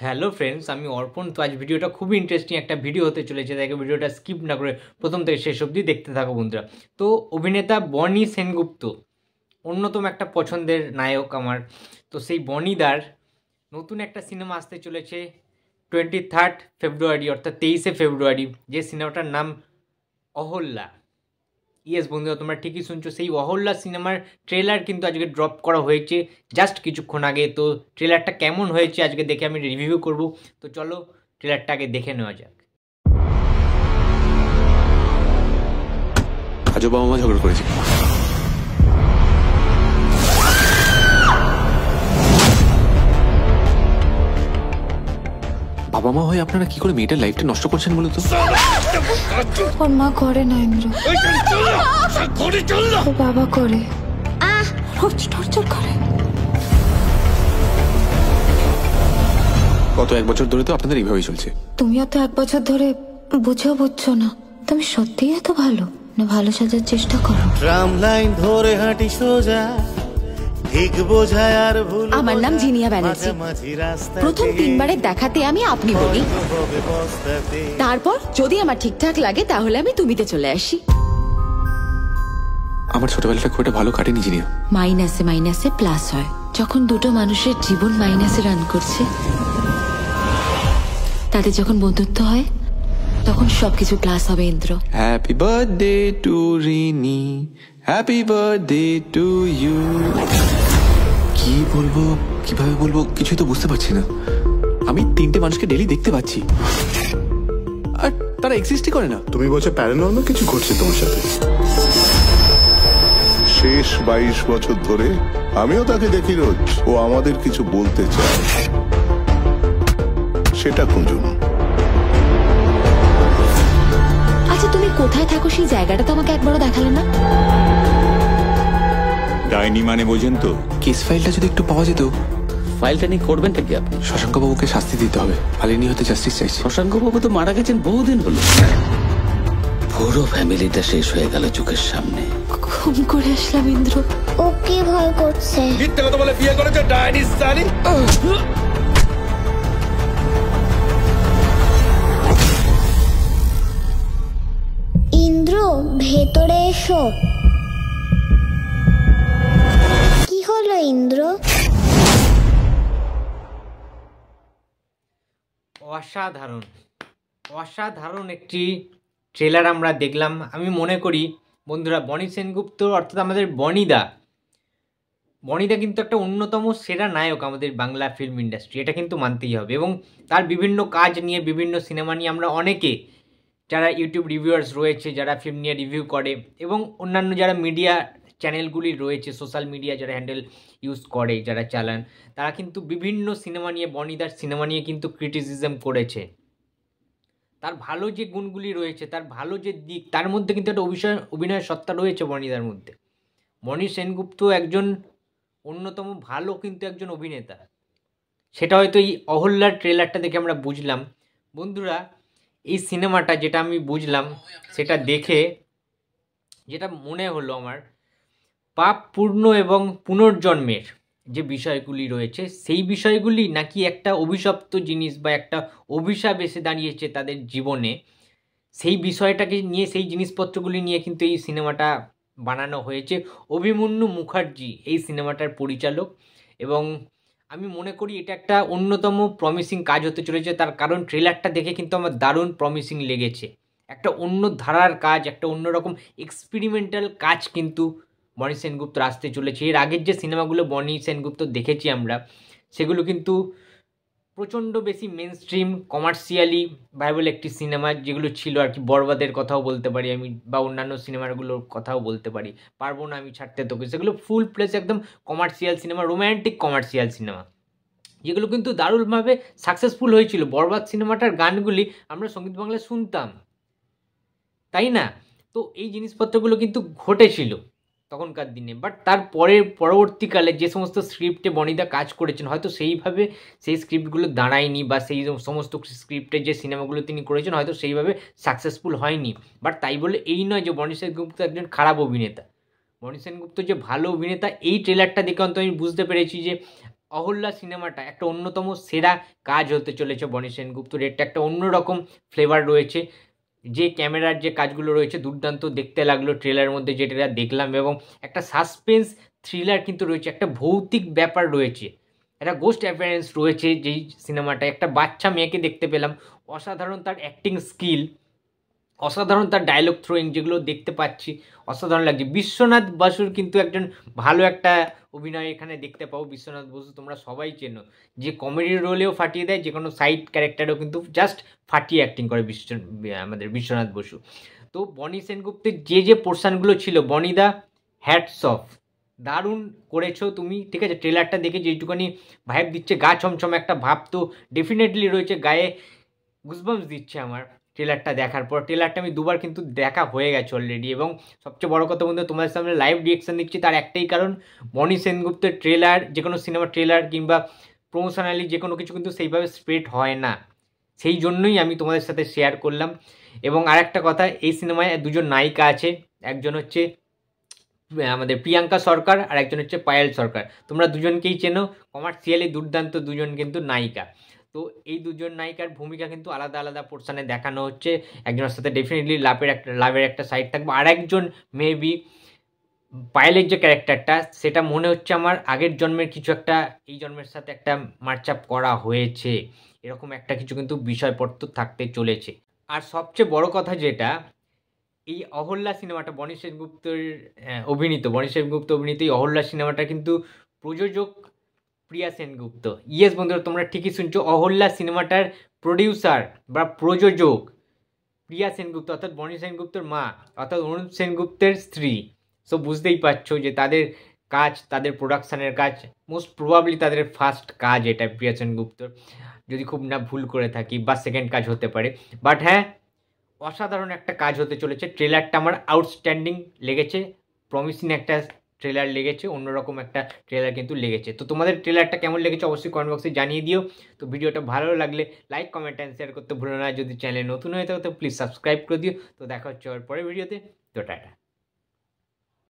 Hello friends, আমি অর্পণ। তো আজ ভিডিওটা খুবই ইন্টারেস্টিং একটা ভিডিও হতে চলেছে, তাই ভিডিওটা স্কিপ না করে প্রথম থেকে শেষ অবধি দেখতে থাকো বন্ধুরা। তো অভিনেতা বনি সেনগুপ্ত অন্যতম একটা পছন্দের নায়ক আমার। তো সেই বনিদার নতুন একটা সিনেমা আসতে চলেছে 23 ফেব্রুয়ারি, অর্থাৎ 23শে ফেব্রুয়ারি, যে সিনেমাটার নাম অহল্যা। ইয়েস বন্ধুরা, তোমরা ঠিকই শুনছো, সেই অহল্যা সিনেমার ট্রেলার কিন্তু আজকে ড্রপ করা হয়েছে জাস্ট কিছুক্ষণ আগে। তো ট্রেলারটা কেমন হয়েছে আজকে দেখে আমি রিভিউ করব। তো চলো ট্রেলারটা আগে দেখে নেওয়া যাক। আজও বাবা মা ঝগড়া করেছে। বাবা মা হয়ে আপনারা কি করে মেয়েটার লাইফটা নষ্ট করছেন বলুন তো? ওর মা করে না ইন্দ্র, ওর বাবা করে, রোজ টর্চার করে। গত 1 বছর ধরে তো আপনাদের এইভাবেই চলছে। তুমিও তো 1 বছর ধরে বুঝছো না। তুমি সত্যিই এত ভালো না? ভালো সাজার চেষ্টা করো। ট্রাম লাইন ধরে হাঁটি সোজা, ঠিক বোঝায় আর ভুল। আমার নাম জিনিয়া ব্যানার্জি। প্রথম 3 বারের দেখাতে আমি আপনি বলি, তারপর যদি আমার ঠিকঠাক লাগে তাহলে আমি তুমিতে চলে আসি। আমার ছোটবেলাটা খুব একটা ভালো কাটেনি জিনিয়া। মাইনাসে মাইনাসে প্লাস হয়। যখন দুটো মানুষের জীবন মাইনাসে রান করছে, তাদের যখন বন্ধুত্ব হয় তখন সবকিছু প্লাস হবে Indra. Happy birthday to Rini, happy birthday to you. কি বলবো, কিভাবে বলবো, কিছুই তো বুঝতে পারছি না। আমি 3টে মানুষকে ডেলি দেখতে পাচ্ছি আর তারা এক্সিস্টই করে না। তুমি বলছো প্যারানর্মাল কিছু ঘটছে তোমার সাথে? শেষ 22 বছর ধরে আমিও তাকে দেখি রোজ। ও আমাদের কিছু বলতে চায়, সেটা খুঁজুন। আচ্ছা, তুমি কোথায় থাকো সেই জায়গাটা তো আমাকে একবারও দেখালে না। ডাইনি মানে বোঝেন তো? কেস ফাইলটা যদি একটু পাওয়া যেত। ফাইলটা নিয়ে করবেন কি আপনি? শশাঙ্ক বাবুকে শাস্তি দিতে হবে। মালিনী হতে জাস্টিস চাইছি। শশাঙ্ক বাবু তো মারা গেছেন বহুদিন হলো। পুরো ফ্যামিলিটা শেষ হয়ে গেল চোখের সামনে। ঘুম করে আসলাম ইন্দ্র। ও কি ভয় করছে? মিথ্যে কথা বলে বিয়ে করেছে ডাইনি সানি। ইন্দ্র, ভেতরে এসো। কি হলো ইন্দ্র? অসাধারণ অসাধারণ একটি ট্রেলার আমরা দেখলাম। আমি মনে করি বন্ধুরা, বনি সেনগুপ্ত অর্থাৎ আমাদের বনিদা কিন্তু একটা অন্যতম সেরা নায়ক আমাদের বাংলা ফিল্ম ইন্ডাস্ট্রি, এটা কিন্তু মানতেই হবে। এবং তার বিভিন্ন কাজ নিয়ে, বিভিন্ন সিনেমা নিয়ে আমরা অনেকে, যারা ইউটিউব রিভিউয়ার্স রয়েছে, যারা ফিল্ম নিয়ে রিভিউ করে, এবং অন্যান্য যারা মিডিয়া চ্যানেলগুলি রয়েছে, সোশ্যাল মিডিয়া যারা হ্যান্ডেল ইউজ করে, যারা চালান, তারা কিন্তু বিভিন্ন সিনেমা নিয়ে, বনিদার সিনেমা নিয়ে কিন্তু ক্রিটিসিজম করেছে। তার ভালো যে গুণগুলি রয়েছে, তার ভালো যে দিক, তার মধ্যে কিন্তু একটা অভিনয়ের সত্তা রয়েছে বনিদার মধ্যে। বনি সেনগুপ্ত একজন অন্যতম ভালো কিন্তু একজন অভিনেতা, সেটা হয়তো এই অহল্যার ট্রেলারটা দেখে আমরা বুঝলাম। বন্ধুরা, এই সিনেমাটা যেটা আমি বুঝলাম, সেটা দেখে যেটা মনে হলো আমার, পাপ পূর্ণ এবং পুনর্জন্মের যে বিষয়গুলি রয়েছে, সেই বিষয়গুলি নাকি একটা অভিশপ্ত জিনিস বা একটা অভিশাপ এসে দাঁড়িয়েছে তাদের জীবনে, সেই বিষয়টাকে নিয়ে, সেই জিনিসপত্রগুলি নিয়ে কিন্তু এই সিনেমাটা বানানো হয়েছে। অভিমন্যু মুখার্জি এই সিনেমাটার পরিচালক, এবং আমি মনে করি এটা একটা অন্যতম প্রমিসিং কাজ হতে চলেছে। তার কারণ ট্রেলারটা দেখে কিন্তু আমার দারুণ প্রমিসিং লেগেছে। একটা অন্য ধারার কাজ, একটা অন্যরকম এক্সপেরিমেন্টাল কাজ কিন্তু বনি সেনগুপ্ত আসতে চলেছে। এর আগের যে সিনেমাগুলো বনি সেনগুপ্ত দেখেছি আমরা, সেগুলো কিন্তু প্রচণ্ড বেশি মেন স্ট্রিম কমার্শিয়ালি ভাইবল একটি সিনেমা যেগুলো ছিল আর কি। বরবাদের কথাও বলতে পারি আমি, বা অন্যান্য সিনেমাগুলোর কথাও বলতে পারি, পারবো না আমি ছাড়তে তোকে, সেগুলো ফুল প্লেস একদম commercial cinema, romantic commercial cinema, যেগুলো কিন্তু দারুণভাবে সাকসেসফুল হয়েছিল। বরবাদ সিনেমাটার গানগুলি আমরা সঙ্গীত বাংলায় শুনতাম, তাই না? তো এই জিনিসপত্রগুলো কিন্তু ঘটেছিল তখনকার দিনে। বাট পরবর্তীকালে যে সমস্ত স্ক্রিপ্টে বনিদা কাজ করেছেন, হয়তো সেইভাবে সেই স্ক্রিপ্টগুলো দাঁড়ায়নি, বা সেই সমস্ত স্ক্রিপ্টে যে সিনেমাগুলো তিনি করেছেন হয়তো সেইভাবে সাকসেসফুল হয়নি। বাট তাই বলে এই নয় যে বনি সেনগুপ্ত একজন খারাপ অভিনেতা। বনি সেনগুপ্ত যে ভালো অভিনেতা, এই ট্রেলারটা দেখে অন্তত আমি বুঝতে পেরেছি যে অহল্যা সিনেমাটা একটা অন্যতম সেরা কাজ হতে চলেছে বনি সেনগুপ্তর। এটা একটা অন্যরকম ফ্লেভার রয়েছে, যে ক্যামেরার যে কাজগুলো রয়েছে দুর্দান্ত দেখতে লাগলো ট্রেলারের মধ্যে যেটা দেখলাম, এবং একটা সাসপেন্স থ্রিলার কিন্তু রয়েছে, একটা ভৌতিক ব্যাপার রয়েছে, একটা গোস্ট অ্যাপিয়ারেন্স রয়েছে যেই সিনেমাটায়। একটা বাচ্চা মেয়েকে দেখতে পেলাম, অসাধারণ তার অ্যাক্টিং স্কিল, অসাধারণ তার ডায়লগ থ্রোয়িং যেগুলো দেখতে পাচ্ছি, অসাধারণ লাগছে। বিশ্বনাথ বসুর কিন্তু একজন ভালো একটা অভিনয় এখানে দেখতে পাবো। বিশ্বনাথ বসু তোমরা সবাই চেনো, যে কমেডির রোলেও ফাটিয়ে দেয়, যে কোনো সাইড ক্যারেক্টারেও কিন্তু জাস্ট ফাটিয়ে অ্যাক্টিং করে আমাদের বিশ্বনাথ বসু। তো বনি সেনগুপ্তের যে পোর্শনগুলো ছিল, বনিদা হ্যাটস অফ, দারুণ করেছো তুমি, ঠিক আছে। ট্রেলারটা দেখে যেটুখানি ভাইব দিচ্ছে, গা ছমছমে একটা ভাব তো ডেফিনেটলি রয়েছে, গায়ে গুজবাম্পস দিচ্ছে আমার ট্রেলারটা দেখার পর। ট্রেলারটা আমি দুবার কিন্তু দেখা হয়ে গেছে অলরেডি, এবং সবচেয়ে বড় কথা বন্ধু, তোমাদের সামনে লাইভ রিয়েকশন দিচ্ছি তার একটাই কারণ, বনি সেনগুপ্তের ট্রেলার, যে কোনো সিনেমা ট্রেলার কিংবা প্রমোশনালি যে কোনো কিছু কিন্তু সেইভাবে স্প্রেড হয় না, সেই জন্যই আমি তোমাদের সাথে শেয়ার করলাম। এবং আরেকটা কথা, এই সিনেমায় দুজন নায়িকা আছে, একজন হচ্ছে আমাদের প্রিয়াঙ্কা সরকার আর একজন হচ্ছে পায়েল সরকার। তোমরা দুজনকেই চেনো, কমার্শিয়ালি দুর্দান্ত দুজন কিন্তু নায়িকা। তো এই দুজন নায়িকার ভূমিকা কিন্তু আলাদা আলাদা পোর্শনে দেখানো হচ্ছে। একজনের সাথে ডেফিনেটলি লাভের একটা সাইড থাকবে, আর একজন মেবি পায়েলের যে ক্যারেক্টারটা, সেটা মনে হচ্ছে আমার আগের জন্মের কিছু একটা এই জন্মের সাথে একটা মার্চ আপ করা হয়েছে, এরকম একটা কিছু কিন্তু বিষয়পত্র থাকতে চলেছে। আর সবচেয়ে বড় কথা যেটা, এই অহল্যা সিনেমাটা বনি সেনগুপ্তের অভিনীত এই অহল্যা সিনেমাটা কিন্তু প্রযোজক প্রিয়া সেনগুপ্ত। ইয়েস বন্ধুরা, তোমরা ঠিকই শুনছো, অহল্যা সিনেমাটার প্রডিউসার বা প্রযোজক প্রিয়া সেনগুপ্ত, অর্থাৎ বনি সেনগুপ্তর মা, অর্থাৎ অনুপ সেনগুপ্তের স্ত্রী। সো বুঝতেই পারছো যে তাদের কাজ, তাদের প্রোডাকশানের কাজ, মোস্ট প্রবাবলি তাদের ফার্স্ট কাজ এটা প্রিয়া সেনগুপ্তর, যদি খুব না ভুল করে থাকি, বা সেকেন্ড কাজ হতে পারে। বাট হ্যাঁ, অসাধারণ একটা কাজ হতে চলেছে। ট্রেলারটা আমার আউটস্ট্যান্ডিং লেগেছে, প্রমিসিং একটা ট্রেলার লেগেছে, অন্যরকম একটা ট্রেলার কিন্তু লেগেছে। তো তোমাদের ট্রেলারটা কেমন লেগেছে অবশ্যই কমেন্ট বক্সে জানিয়ে দিও। তো ভিডিওটা ভালো লাগলে লাইক, কমেন্ট অ্যান্ড শেয়ার করতে ভুলো না। যদি চ্যানেলে নতুন হয়ে থাকো তো প্লিজ সাবস্ক্রাইব করে দিও। তো দেখা হচ্ছে পরের ভিডিওতে। তো টাটা।